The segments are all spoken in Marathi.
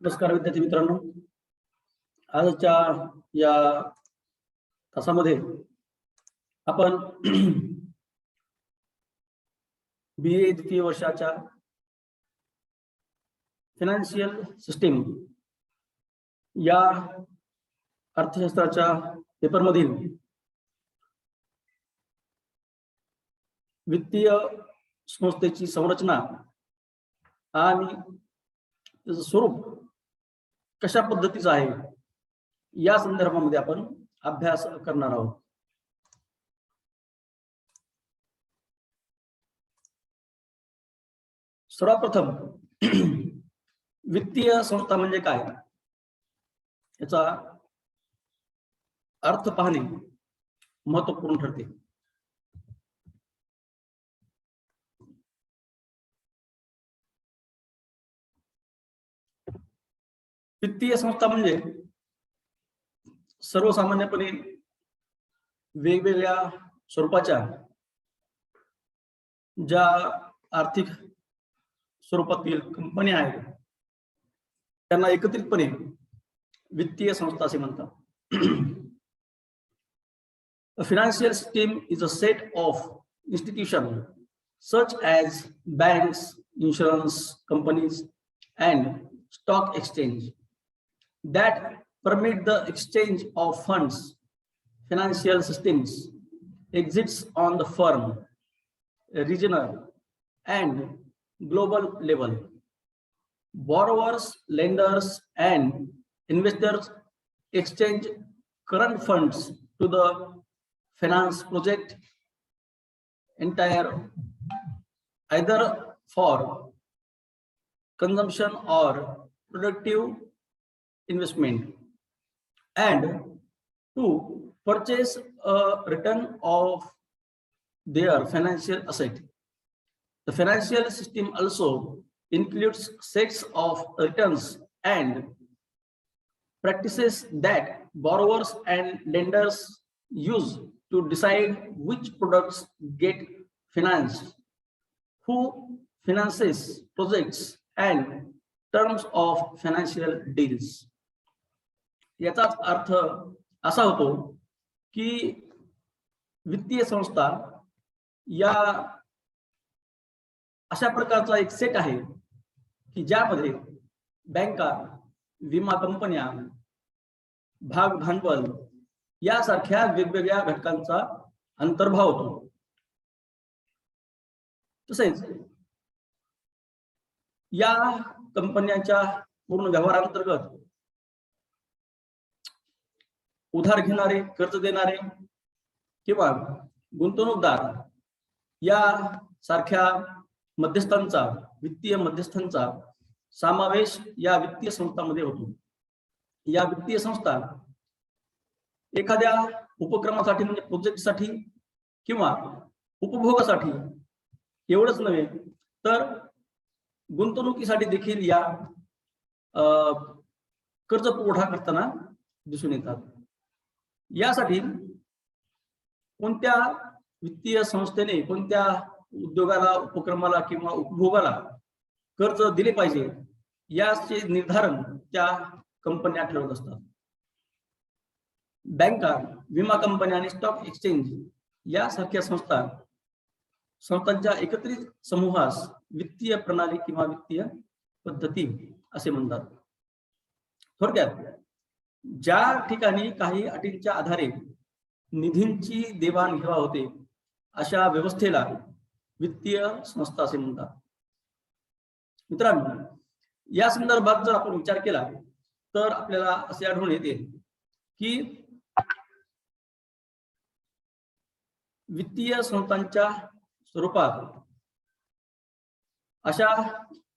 नमस्कार विद्यार्थी मित्रांनो, आजच्या या तासामध्ये आपण BA द्वितीय वर्षाच्या फायनान्शियल सिस्टीम या अर्थशास्त्राच्या पेपरमधील वित्तीय संस्थेची संरचना आणि त्याचं स्वरूप कशा पद्धतीचं आहे या संदर्भामध्ये आपण अभ्यास करणार आहोत. सर्वप्रथम वित्तीय संस्था म्हणजे काय याचा अर्थ पाहणे महत्त्वपूर्ण ठरते. वित्तीय संस्था म्हणजे सर्वसामान्यपणे वेगवेगळ्या स्वरूपाच्या ज्या आर्थिक स्वरूपातील कंपन्या आहेत त्यांना एकत्रितपणे वित्तीय संस्था असे म्हणतात. A financial system is a set of institutions such as banks, insurance companies, and stock exchange that permit the exchange of funds. Financial systems exists on the firm, regional, and global level. Borrowers, lenders, and investors exchange current funds to the finance project entire either for consumption or productive investment and to purchase a return of their financial asset. The financial system also includes sets of returns and practices that borrowers and lenders use to decide which products get financed, who finances projects, and terms of financial deals. याचाच अर्थ असा होतो की वित्तीय संस्था या अशा प्रकारचा एक सेट आहे की ज्यामध्ये बँका, विमा कंपन्या, भाग भांडवल यासारख्या वेगवेगळ्या घटकांचा अंतर्भाव होतो. तसेच या कंपन्यांच्या पूर्ण व्यवहारांतर्गत उधार घेणारे, कर्ज देणारे किंवा गुंतवणूकदार या सारख्या मध्यस्थांचा, वित्तीय मध्यस्थांचा समावेश या वित्तीय संस्थांमध्ये होतो. या वित्तीय संस्था एखाद्या उपक्रमासाठी म्हणजे प्रोजेक्टसाठी किंवा उपभोगासाठी एवढंच नव्हे तर गुंतवणुकीसाठी देखील या कर्ज पुरवठा करताना दिसून येतात. यासाठी कोणत्या वित्तीय संस्थेने कोणत्या उद्योगाला, उपक्रमाला किंवा उपभोगाला कर्ज दिले पाहिजे याचे निर्धारण त्या कंपन्या ठरवत असतात. बँका, विमा कंपन्या आणि स्टॉक एक्सचेंज यासारख्या संस्थांच्या एकत्रित समूहास वित्तीय प्रणाली किंवा वित्तीय पद्धती असे म्हणतात. थोडक्यात ज्या ठिकाणी काही अटींच्या आधारे निधींची देवाणघेवाण होते अशा व्यवस्थेला वित्तीय संस्था असे म्हणतात. मित्रांनो, या संदर्भात जर आपण विचार केला तर आपल्याला असे आढळून येते की वित्तीय संस्थांच्या स्वरूपात अशा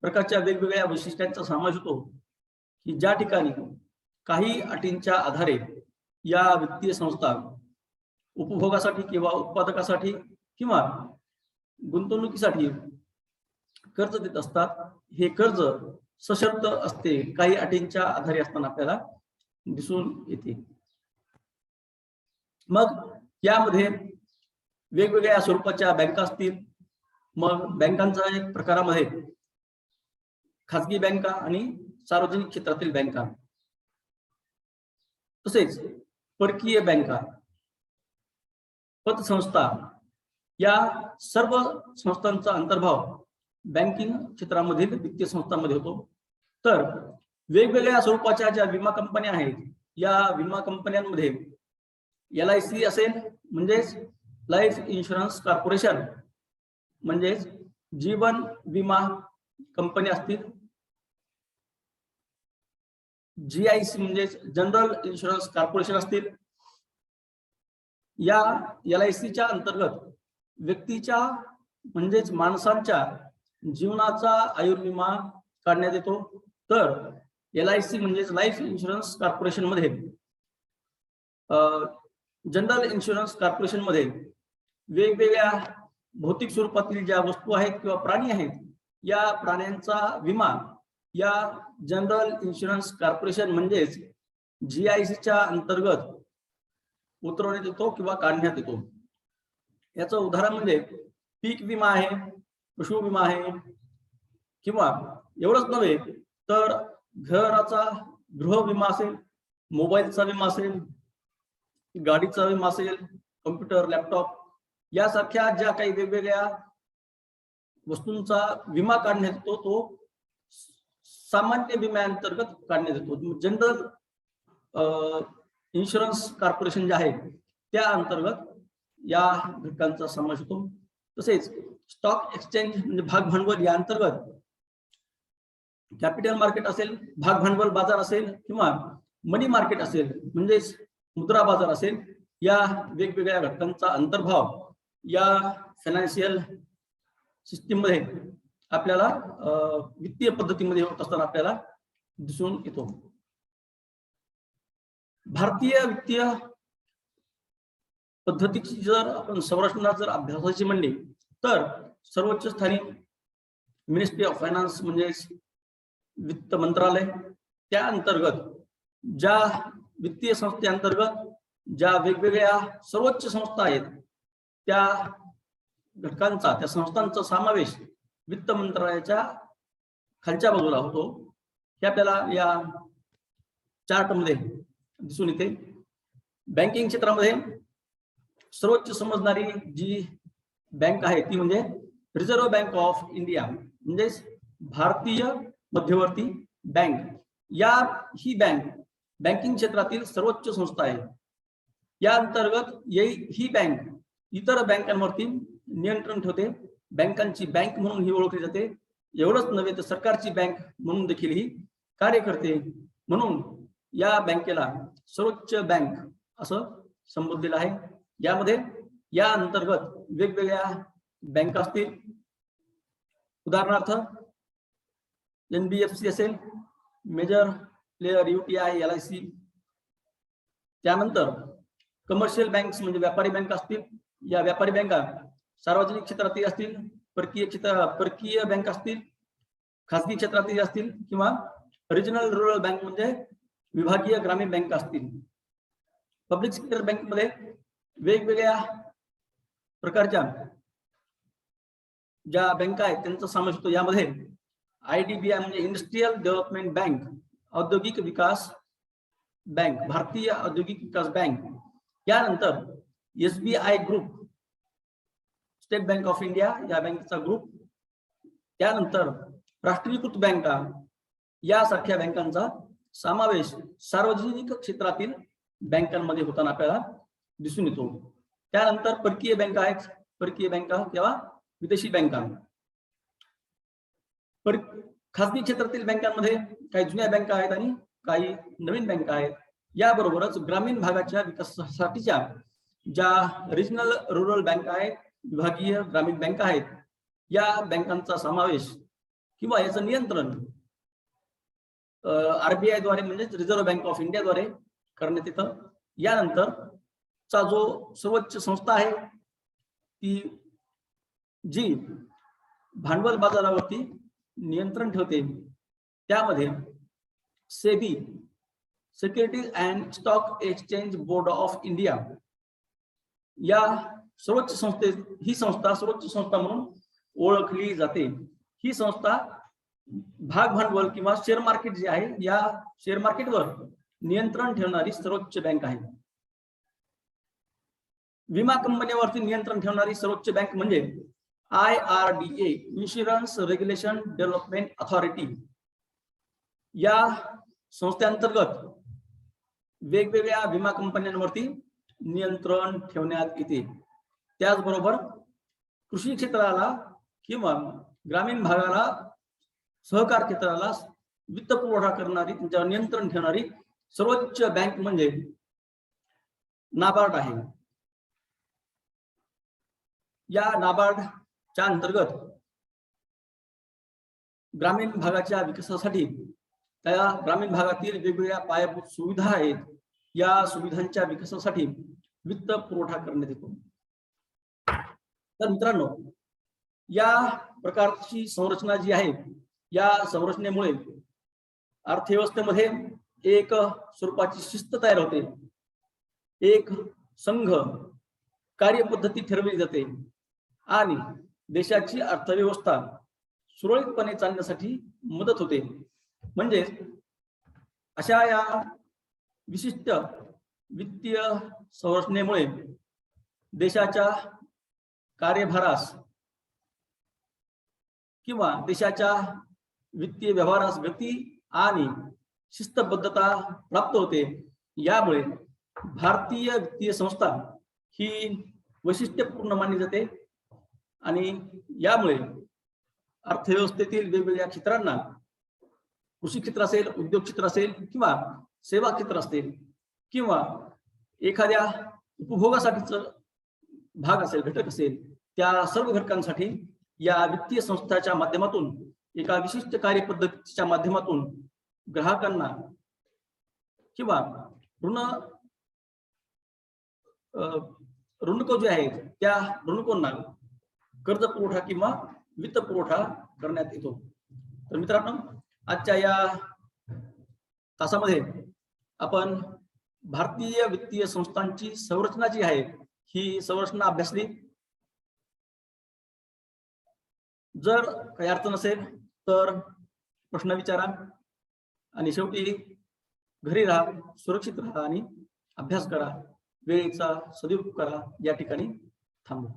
प्रकारच्या वेगवेगळ्या वैशिष्ट्यांचा समावेश होतो की ज्या ठिकाणी काही अटींच्या आधारे या वित्तीय संस्था उपभोगासाठी किंवा उत्पादकासाठी किंवा गुंतवणुकीसाठी कर्ज देत असतात. हे कर्ज सशर्त असते, काही अटींच्या आधारे असताना आपल्याला दिसून येते. मग यामध्ये वेगवेगळ्या स्वरूपाच्या बँका असतील. मग बँकांचा एक प्रकारामध्ये खाजगी बँका आणि सार्वजनिक क्षेत्रातील बँका, तसेच परकीय बँका, पतसंस्था या सर्व संस्थांचा अंतर्भाव बँकिंग क्षेत्रामधील वित्तीय संस्थांमध्ये होतो. तर वेगवेगळ्या स्वरूपाच्या ज्या विमा कंपन्या आहेत, या विमा कंपन्यांमध्ये LIC असेल म्हणजेच लाईफ इन्शुरन्स कॉर्पोरेशन, म्हणजेच जीवन विमा कंपनी असतील, GIC म्हणजेच जनरल इन्शुरन्स कॉर्पोरेशन असतील. या LICच्या अंतर्गत व्यक्तीच्या म्हणजेच माणसांच्या जीवनाचा आयुर्विमा काढण्यात येतो. तर LIC म्हणजेच लाईफ इन्शुरन्स कॉर्पोरेशन मध्ये जनरल इन्शुरन्स कॉर्पोरेशन मध्ये वेगवेगळ्या भौतिक स्वरूपातील ज्या वस्तू आहेत किंवा प्राणी आहेत, या प्राण्यांचा विमा या जनरल इन्शुरन्स कॉर्पोरेशन म्हणजेच GICच्या अंतर्गत उतरवण्यात येतो किंवा काढण्यात येतो. याचं उदाहरण म्हणजे पीक विमा आहे, पशु विमा आहे, किंवा एवढंच नव्हे तर घराचा गृह विमा असेल, मोबाईलचा विमा असेल, गाडीचा विमा असेल, कम्प्युटर, लॅपटॉप यासारख्या ज्या काही वेगवेगळ्या वस्तूंचा विमा काढण्यात येतो, तो सामान्य विम्याअंतर्गत काढण्यात येतो. जनरल इन्शुरन्स कॉर्पोरेशन जे आहे त्या अंतर्गत या घटकांचा समावेश होतो. तसेच स्टॉक एक्सचेंज म्हणजे भाग भांडवल या अंतर्गत कॅपिटल मार्केट असेल, भाग भांडवल बाजार असेल, किंवा मनी मार्केट असेल म्हणजेच मुद्रा बाजार असेल, या वेगवेगळ्या घटकांचा अंतर्भाव या फायनान्शियल सिस्टीम मध्ये आपल्याला वित्तीय पद्धतीमध्ये होत असताना आपल्याला दिसून येतो. भारतीय वित्तीय पद्धतीची जर आपण संरचना जर अभ्यासाची म्हणली तर सर्वोच्च स्थानी मिनिस्ट्री ऑफ फायनान्स म्हणजेच वित्त मंत्रालय, त्या अंतर्गत ज्या वित्तीय संस्थेअंतर्गत ज्या वेगवेगळ्या सर्वोच्च संस्था आहेत त्या घटकांचा, त्या संस्थांचा समावेश वित्त मंत्रालयाच्या खालच्या बाजूला होतो. हे आपल्याला या चार्ट मध्ये दिसून येते. बँकिंग क्षेत्रामध्ये सर्वोच्च समजणारी जी बँक आहे ती म्हणजे रिझर्व्ह बँक ऑफ इंडिया म्हणजेच भारतीय मध्यवर्ती बँक. ही बँक बँकिंग क्षेत्रातील सर्वोच्च संस्था आहे. या अंतर्गत ही बँक इतर बँकांवरती नियंत्रण ठेवते. बँकांची बँक म्हणून ही ओळखली जाते. एवढंच नव्हे तर सरकारची बँक म्हणून देखील ही कार्य करते. म्हणून या बँकेला सर्वोच्च बँक असं संबोधलेलं आहे. यामध्ये या अंतर्गत वेगवेगळ्या बँका असतील. उदाहरणार्थ NBFC असेल, मेजर प्लेयर UTI, LIC. त्यानंतर कमर्शियल बँक्स म्हणजे व्यापारी बँक असतील. या व्यापारी बँका सार्वजनिक क्षेत्रातील असतील, परकीय बँक असतील, खासगी क्षेत्रातील असतील, किंवा रिजनल रुरल बँक म्हणजे विभागीय ग्रामीण बँक असतील. पब्लिक सेक्टर बँक मध्ये वेगवेगळ्या प्रकारच्या ज्या बँका आहेत त्यांचा समावेश होतो. यामध्ये IDBI म्हणजे इंडस्ट्रियल डेव्हलपमेंट बँक, औद्योगिक विकास बँक, भारतीय औद्योगिक विकास बँक. यानंतर SBI group, state bank of India या बँकेचा ग्रुप. त्यानंतर राष्ट्रीयकृत बँका यासारख्या बँकांचा समावेश सार्वजनिक क्षेत्रातील बँकांमध्ये होताना आपल्याला दिसून येतो. त्यानंतर परकीय बँका आहेत. परकीय बँका किंवा विदेशी बँका. खासगी क्षेत्रातील बँकांमध्ये काही जुन्या बँका आहेत आणि काही नवीन बँका आहेत. याबरोबरच ग्रामीण भागाच्या विकासासाठीच्या ज्या रिजनल रुरल बँका आहेत, विभागीय ग्रामीण बँका आहेत, या बँकांचा समावेश किंवा याचं नियंत्रण RBI द्वारे म्हणजेच रिझर्व्ह बँक ऑफ इंडिया द्वारे करण्यात येतं. यानंतर चा जो सर्वोच्च संस्था आहे ती जी भांडवल बाजारावरती नियंत्रण ठेवते, त्यामध्ये SEBI, securities and stock exchange board of India या सर्वोच्च संस्था सर्वोच्च संस्था म्हणून ओळखली जाते. ही संस्था भाग भांडवल किंवा शेअर मार्केट जे आहे, या शेअर मार्केटवर नियंत्रण ठेवणारी सर्वोच्च बँक आहे. विमा कंपन्यांवरती नियंत्रण ठेवणारी सर्वोच्च बँक म्हणजे IRDA, insurance regulation development authority. या संस्थेअंतर्गत वेगवेगळ्या विमा कंपन्यांवरती नियंत्रण ठेवण्यात येते. त्याचबरोबर कृषी क्षेत्राला किंवा ग्रामीण भागाला, सहकार क्षेत्राला वित्त पुरवठा करणारी, त्यांच्यावर नियंत्रण ठेवणारी सर्वोच्च बँक म्हणजे नाबार्ड आहे. या नाबार्डच्या अंतर्गत ग्रामीण भागाच्या विकासासाठी, त्या ग्रामीण भागातील वेगवेगळ्या पायाभूत सुविधा आहेत, या सुविधांच्या विकासासाठी वित्त पुरवठा करण्यात येतो. तर मित्रांनो, या प्रकारची संरचना जी आहे, या संरचनेमुळे अर्थव्यवस्थेमध्ये एक स्वरूपाची शिस्त तयार होते, एक संघ कार्यपद्धती ठरवली जाते आणि देशाची अर्थव्यवस्था सुरळीतपणे चालण्यासाठी मदत होते. म्हणजे अशा या विशिष्ट वित्तीय संरचनेमुळे देशाच्या कार्यभारास किंवा देशाच्या वित्तीय व्यवहारास गती आणि शिस्तबद्धता प्राप्त होते. यामुळे भारतीय वित्तीय संस्था ही वैशिष्ट्यपूर्ण मानली जाते आणि यामुळे अर्थव्यवस्थेतील वेगवेगळ्या क्षेत्रांना, कृषी क्षेत्र असेल, उद्योग क्षेत्र असेल किंवा सेवा क्षेत्र असेल किंवा एखाद्या उपभोगासाठीच भाग असेल, घटक असेल, त्या सर्व घटकांसाठी या वित्तीय संस्थाच्या माध्यमातून, एका विशिष्ट कार्यपद्धतीच्या माध्यमातून ग्राहकांना किंवा ऋणको जे आहेत, त्या ऋणकोंना कर्ज पुरवठा किंवा वित्त पुरवठा करण्यात येतो. तर मित्रांनो, आजच्या या तासामध्ये आपण भारतीय वित्तीय संस्थांची संरचना जी आहे, ही संरचना अभ्यासली. जर काही अडचण असेल तर प्रश्न विचारा आणि शेवटी घरी राहा, सुरक्षित राहा आणि अभ्यास करा, वेळेचा सदुपयोग करा. या ठिकाणी थांबू.